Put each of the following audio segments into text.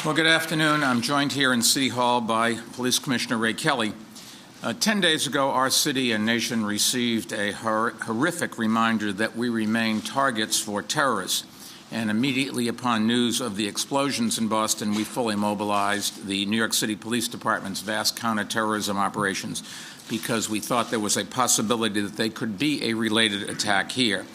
Well, good afternoon. I'm joined here in City Hall by Police Commissioner Ray Kelly. 10 days ago, our city and nation received a horrific reminder that we remain targets for terrorists. And immediately upon news of the explosions in Boston, we fully mobilized the New York City Police Department's vast counterterrorism operations because we thought there was a possibility that there could be a related attack here.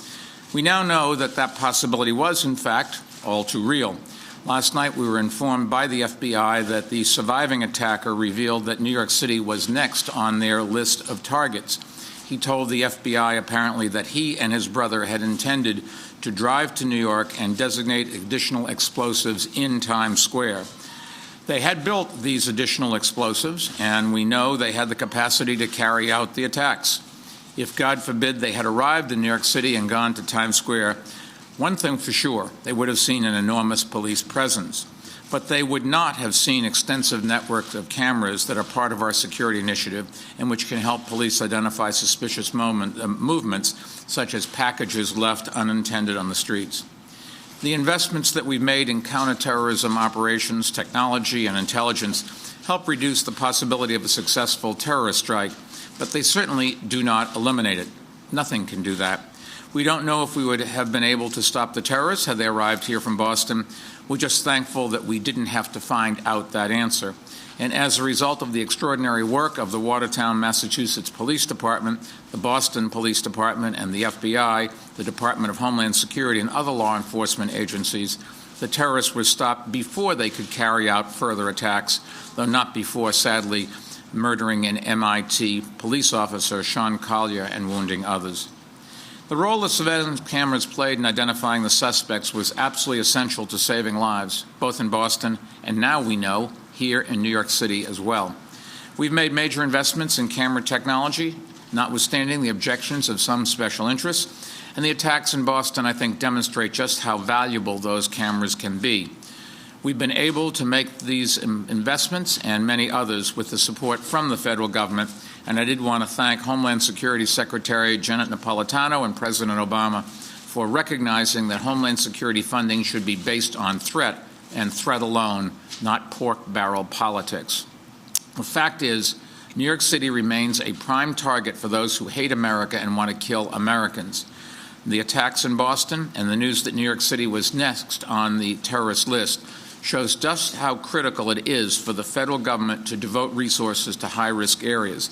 We now know that that possibility was, in fact, all too real. Last night, we were informed by the FBI that the surviving attacker revealed that New York City was next on their list of targets. He told the FBI apparently that he and his brother had intended to drive to New York and designate additional explosives in Times Square. They had built these additional explosives, and we know they had the capacity to carry out the attacks. If, God forbid, they had arrived in New York City and gone to Times Square, one thing for sure, they would have seen an enormous police presence. But they would not have seen extensive networks of cameras that are part of our security initiative and which can help police identify suspicious movements, such as packages left unintended on the streets. The investments that we've made in counterterrorism operations, technology, and intelligence help reduce the possibility of a successful terrorist strike, but they certainly do not eliminate it. Nothing can do that. We don't know if we would have been able to stop the terrorists had they arrived here from Boston. We're just thankful that we didn't have to find out that answer. And as a result of the extraordinary work of the Watertown, Massachusetts Police Department, the Boston Police Department, and the FBI, the Department of Homeland Security, and other law enforcement agencies, the terrorists were stopped before they could carry out further attacks, though not before, sadly, murdering an MIT police officer, Sean Collier, and wounding others. The role the surveillance cameras played in identifying the suspects was absolutely essential to saving lives, both in Boston and now we know here in New York City as well. We've made major investments in camera technology, notwithstanding the objections of some special interests, and the attacks in Boston, I think, demonstrate just how valuable those cameras can be. We've been able to make these investments and many others with the support from the federal government, and I did want to thank Homeland Security Secretary Janet Napolitano and President Obama for recognizing that Homeland Security funding should be based on threat and threat alone, not pork barrel politics. The fact is, New York City remains a prime target for those who hate America and want to kill Americans. The attacks in Boston and the news that New York City was next on the terrorist list shows just how critical it is for the federal government to devote resources to high-risk areas.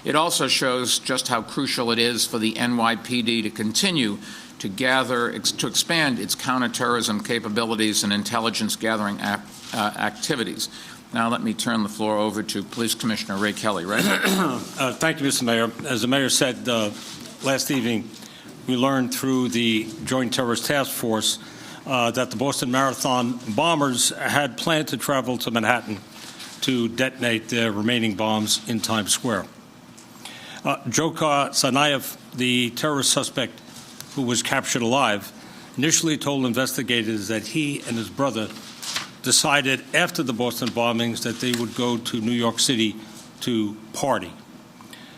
It also shows just how crucial it is for the NYPD to continue to expand its counterterrorism capabilities and intelligence gathering activities. Now let me turn the floor over to Police Commissioner Ray Kelly. Ray? Thank you, Mr. Mayor. As the Mayor said last evening, we learned through the Joint Terrorist Task Force that the Boston Marathon bombers had planned to travel to Manhattan to detonate their remaining bombs in Times Square. Dzhokhar Tsarnaev, the terrorist suspect who was captured alive, initially told investigators that he and his brother decided after the Boston bombings that they would go to New York City to party.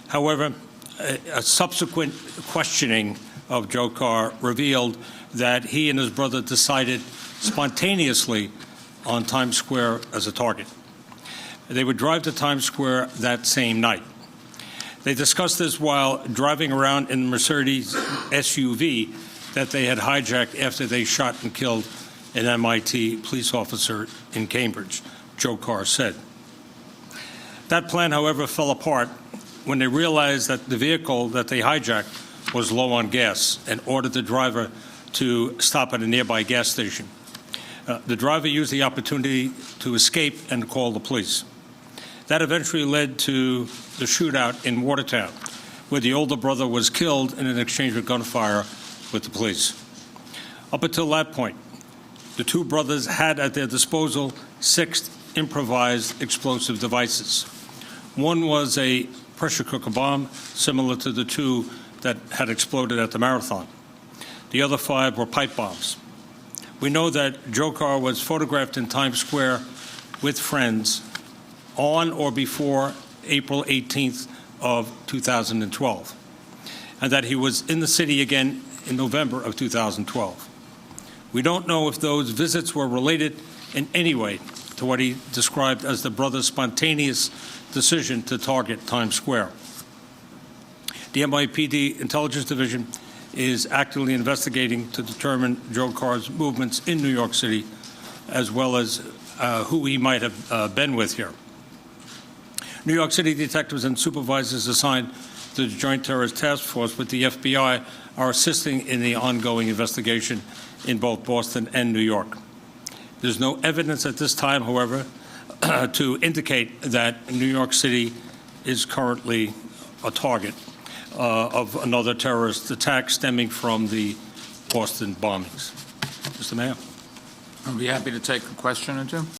However, a subsequent questioning of Dzhokhar revealed that he and his brother decided spontaneously on Times Square as a target. They would drive to Times Square that same night. They discussed this while driving around in the Mercedes SUV that they had hijacked after they shot and killed an MIT police officer in Cambridge, Dzhokhar said. That plan, however, fell apart when they realized that the vehicle that they hijacked was low on gas and ordered the driver to stop at a nearby gas station. The driver used the opportunity to escape and call the police. That eventually led to the shootout in Watertown, where the older brother was killed in an exchange of gunfire with the police. Up until that point, the two brothers had at their disposal 6 improvised explosive devices. One was a pressure cooker bomb, similar to the 2 that had exploded at the marathon. The other 5 were pipe bombs. We know that Dzhokhar was photographed in Times Square with friends on or before April 18th of 2012, and that he was in the city again in November of 2012. We don't know if those visits were related in any way to what he described as the brother's spontaneous decision to target Times Square. The NYPD Intelligence Division is actively investigating to determine Joe Carr's movements in New York City, as well as who he might have been with here. New York City detectives and supervisors assigned to the Joint Terrorist Task Force with the FBI are assisting in the ongoing investigation in both Boston and New York. There's no evidence at this time, however, to indicate that New York City is currently a target of another terrorist attack stemming from the Boston bombings. Mr. Mayor. I'll be happy to take a question or two.